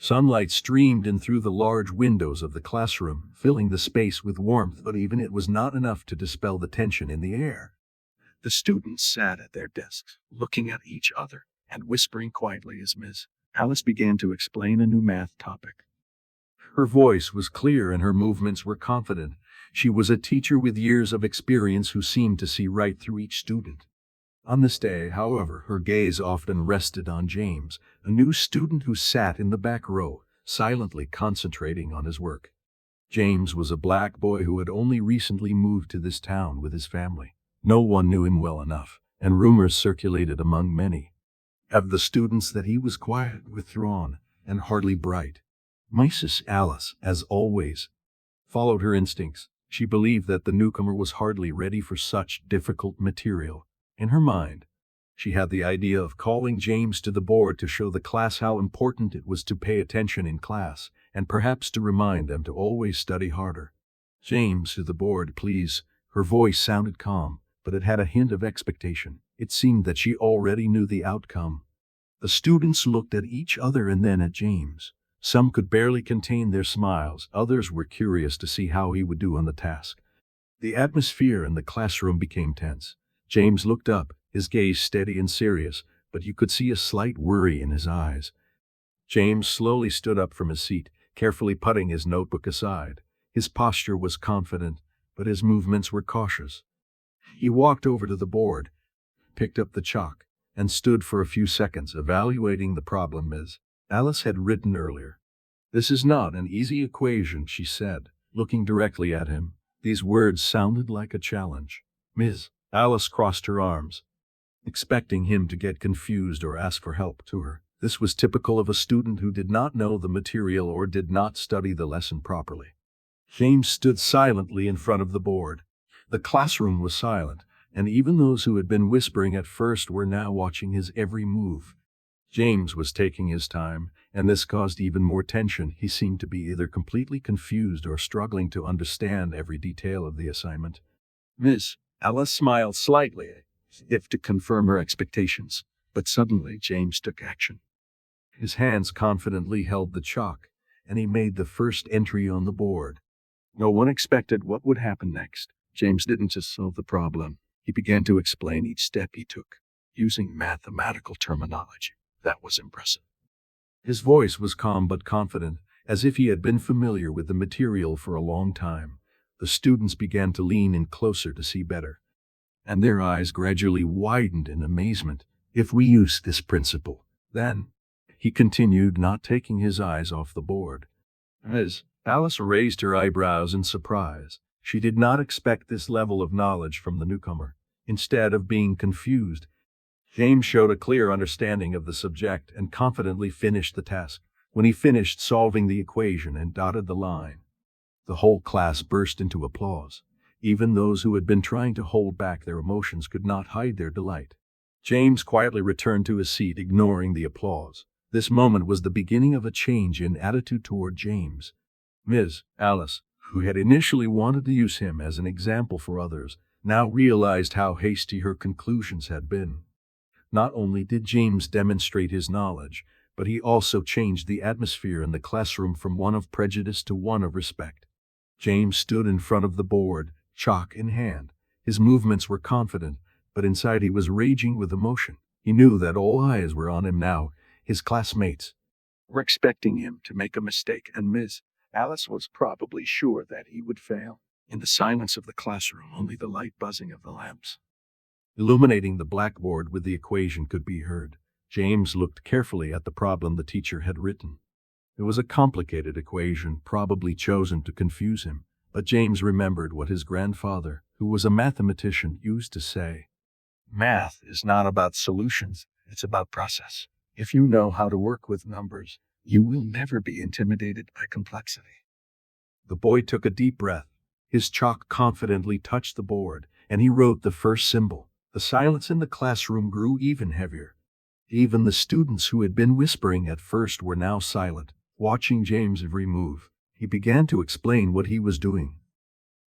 Sunlight streamed in through the large windows of the classroom, filling the space with warmth, but even it was not enough to dispel the tension in the air. The students sat at their desks, looking at each other and whispering quietly as Miss Alice began to explain a new math topic. Her voice was clear and her movements were confident. She was a teacher with years of experience who seemed to see right through each student. On this day, however, her gaze often rested on James, a new student who sat in the back row, silently concentrating on his work. James was a black boy who had only recently moved to this town with his family. No one knew him well enough, and rumors circulated among many of the students that he was quiet, withdrawn, and hardly bright. Mrs. Alice, as always, followed her instincts. She believed that the newcomer was hardly ready for such difficult material. In her mind, she had the idea of calling James to the board to show the class how important it was to pay attention in class, and perhaps to remind them to always study harder. "James, to the board, please." Her voice sounded calm, but it had a hint of expectation. It seemed that she already knew the outcome. The students looked at each other and then at James. Some could barely contain their smiles, others were curious to see how he would do on the task. The atmosphere in the classroom became tense. James looked up, his gaze steady and serious, but you could see a slight worry in his eyes. James slowly stood up from his seat, carefully putting his notebook aside. His posture was confident, but his movements were cautious. He walked over to the board, picked up the chalk, and stood for a few seconds evaluating the problem Ms. Alice had written earlier. "This is not an easy equation," she said, looking directly at him. These words sounded like a challenge. Ms. Alice crossed her arms, expecting him to get confused or ask for help to her. This was typical of a student who did not know the material or did not study the lesson properly. James stood silently in front of the board. The classroom was silent, and even those who had been whispering at first were now watching his every move. James was taking his time, and this caused even more tension. He seemed to be either completely confused or struggling to understand every detail of the assignment. Miss Alice smiled slightly, as if to confirm her expectations, but suddenly James took action. His hands confidently held the chalk, and he made the first entry on the board. No one expected what would happen next. James didn't just solve the problem. He began to explain each step he took, using mathematical terminology. That was impressive. His voice was calm but confident, as if he had been familiar with the material for a long time. The students began to lean in closer to see better, and their eyes gradually widened in amazement. "If we use this principle, then," he continued, not taking his eyes off the board. As Alice raised her eyebrows in surprise, she did not expect this level of knowledge from the newcomer. Instead of being confused, James showed a clear understanding of the subject and confidently finished the task. When he finished solving the equation and dotted the line, the whole class burst into applause. Even those who had been trying to hold back their emotions could not hide their delight. James quietly returned to his seat, ignoring the applause. This moment was the beginning of a change in attitude toward James. Ms. Alice, who had initially wanted to use him as an example for others, now realized how hasty her conclusions had been. Not only did James demonstrate his knowledge, but he also changed the atmosphere in the classroom from one of prejudice to one of respect. James stood in front of the board, chalk in hand. His movements were confident, but inside he was raging with emotion. He knew that all eyes were on him now. His classmates were expecting him to make a mistake, and Ms. Alice was probably sure that he would fail. In the silence of the classroom, only the light buzzing of the lamps illuminating the blackboard with the equation could be heard. James looked carefully at the problem the teacher had written. It was a complicated equation, probably chosen to confuse him, but James remembered what his grandfather, who was a mathematician, used to say. "Math is not about solutions, it's about process. If you know how to work with numbers, you will never be intimidated by complexity." The boy took a deep breath. His chalk confidently touched the board, and he wrote the first symbol. The silence in the classroom grew even heavier. Even the students who had been whispering at first were now silent, watching James' every move. He began to explain what he was doing.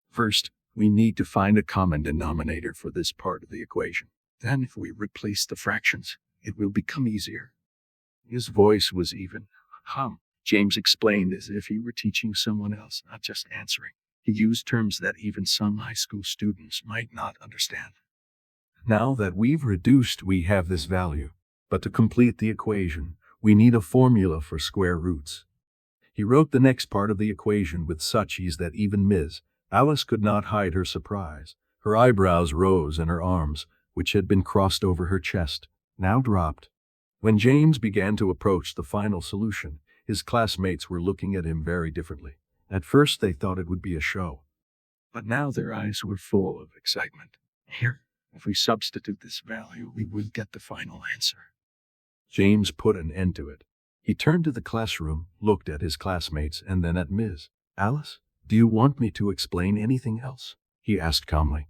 "First, we need to find a common denominator for this part of the equation. Then, if we replace the fractions, it will become easier." His voice was even. James explained as if he were teaching someone else, not just answering. He used terms that even some high school students might not understand. Now that we've reduced, we have this value. But to complete the equation, we need a formula for square roots. He wrote the next part of the equation with such ease that even Ms. Alice could not hide her surprise. Her eyebrows rose and her arms, which had been crossed over her chest, now dropped. When James began to approach the final solution, his classmates were looking at him very differently. At first they thought it would be a show, but now their eyes were full of excitement. Here, if we substitute this value, we would get the final answer. James put an end to it. He turned to the classroom, looked at his classmates, and then at Ms. Alice. "Do you want me to explain anything else?" he asked calmly.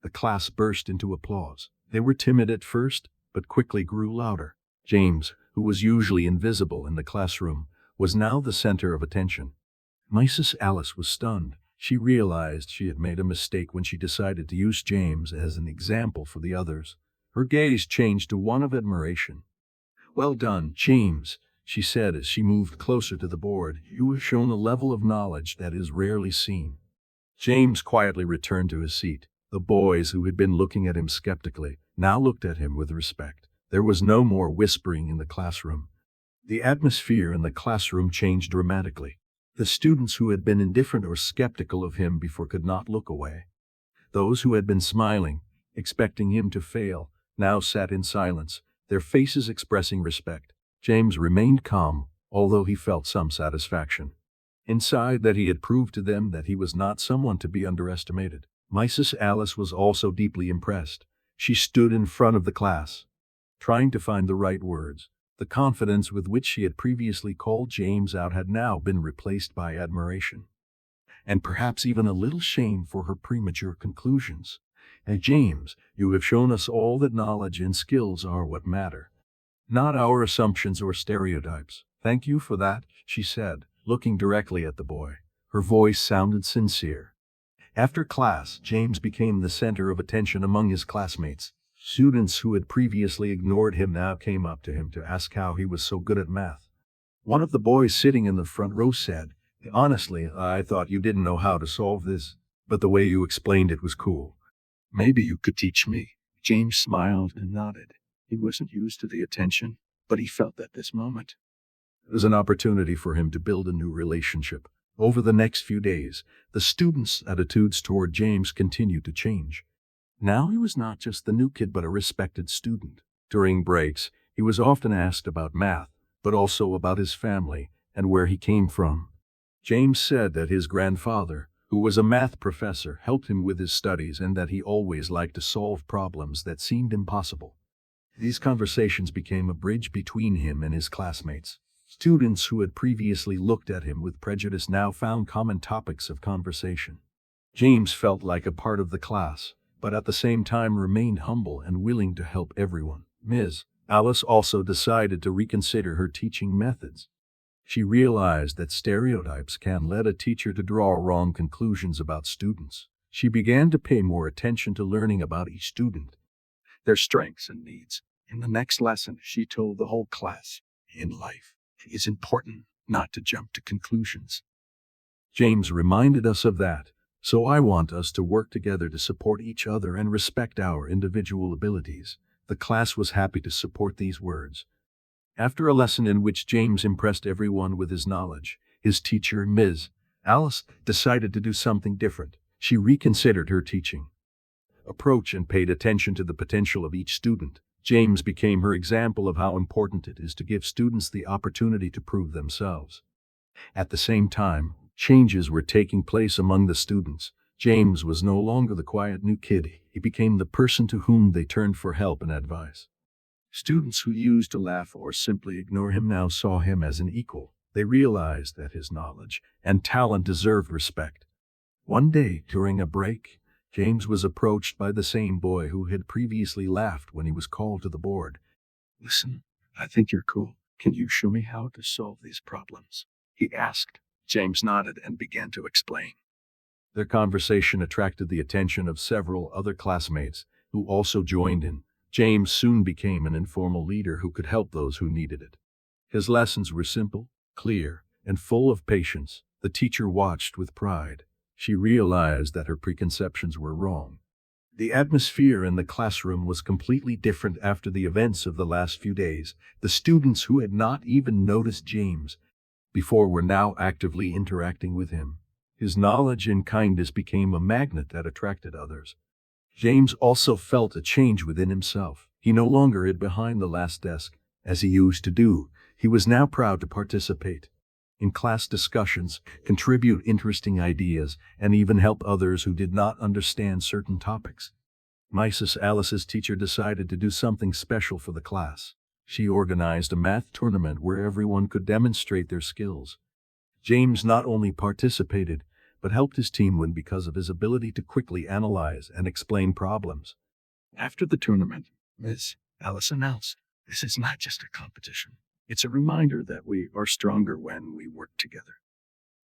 The class burst into applause. They were timid at first, but quickly grew louder. James, who was usually invisible in the classroom, was now the center of attention. Mrs. Alice was stunned. She realized she had made a mistake when she decided to use James as an example for the others. Her gaze changed to one of admiration. "Well done, James," she said as she moved closer to the board. "You have shown a level of knowledge that is rarely seen." James quietly returned to his seat. The boys, who had been looking at him skeptically, now looked at him with respect. There was no more whispering in the classroom. The atmosphere in the classroom changed dramatically. The students who had been indifferent or skeptical of him before could not look away. Those who had been smiling, expecting him to fail, now sat in silence, their faces expressing respect. James remained calm, although he felt some satisfaction inside that he had proved to them that he was not someone to be underestimated. Mrs. Alice was also deeply impressed. She stood in front of the class, trying to find the right words. The confidence with which she had previously called James out had now been replaced by admiration, and perhaps even a little shame for her premature conclusions. "And James, you have shown us all that knowledge and skills are what matter, not our assumptions or stereotypes. Thank you for that," she said, looking directly at the boy. Her voice sounded sincere. After class, James became the center of attention among his classmates. Students who had previously ignored him now came up to him to ask how he was so good at math. One of the boys sitting in the front row said, "Honestly, I thought you didn't know how to solve this, but the way you explained it was cool. Maybe you could teach me." James smiled and nodded. He wasn't used to the attention, but he felt that this moment was an opportunity for him to build a new relationship. Over the next few days, the students' attitudes toward James continued to change. Now he was not just the new kid but a respected student. During breaks, he was often asked about math, but also about his family and where he came from. James said that his grandfather, who was a math professor, helped him with his studies and that he always liked to solve problems that seemed impossible. These conversations became a bridge between him and his classmates. Students who had previously looked at him with prejudice now found common topics of conversation. James felt like a part of the class, but at the same time remained humble and willing to help everyone. Ms. Alice also decided to reconsider her teaching methods. She realized that stereotypes can lead a teacher to draw wrong conclusions about students. She began to pay more attention to learning about each student, their strengths and needs. In the next lesson, she told the whole class, "In life, it is important not to jump to conclusions." James reminded us of that. So I want us to work together to support each other and respect our individual abilities. The class was happy to support these words. After a lesson in which James impressed everyone with his knowledge, his teacher, Ms. Alice, decided to do something different. She reconsidered her teaching approach and paid attention to the potential of each student. James became her example of how important it is to give students the opportunity to prove themselves. At the same time, changes were taking place among the students. James was no longer the quiet new kid. He became the person to whom they turned for help and advice. Students who used to laugh or simply ignore him now saw him as an equal. They realized that his knowledge and talent deserved respect. One day, during a break, James was approached by the same boy who had previously laughed when he was called to the board. "Listen, I think you're cool. Can you show me how to solve these problems?" he asked. James nodded and began to explain. Their conversation attracted the attention of several other classmates, who also joined in. James soon became an informal leader who could help those who needed it. His lessons were simple, clear, and full of patience, the teacher watched with pride. She realized that her preconceptions were wrong. The atmosphere in the classroom was completely different after the events of the last few days. The students who had not even noticed James before were now actively interacting with him. His knowledge and kindness became a magnet that attracted others. James also felt a change within himself. He no longer hid behind the last desk, as he used to do. He was now proud to participate in class discussions, contribute interesting ideas, and even help others who did not understand certain topics. Mrs. Alice's teacher decided to do something special for the class. She organized a math tournament where everyone could demonstrate their skills. James not only participated, but helped his team win because of his ability to quickly analyze and explain problems. After the tournament, Miss Alice announced, "This is not just a competition. It's a reminder that we are stronger when we work together."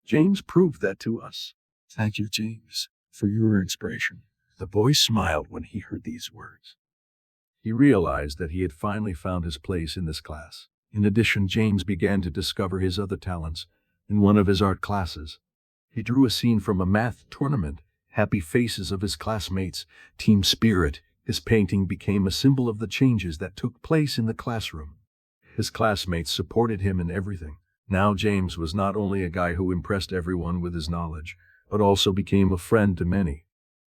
James proved that to us. "Thank you, James, for your inspiration." The boy smiled when he heard these words. He realized that he had finally found his place in this class. In addition, James began to discover his other talents. In one of his art classes, he drew a scene from a math tournament, happy faces of his classmates, team spirit. His painting became a symbol of the changes that took place in the classroom. His classmates supported him in everything. Now James was not only a guy who impressed everyone with his knowledge, but also became a friend to many.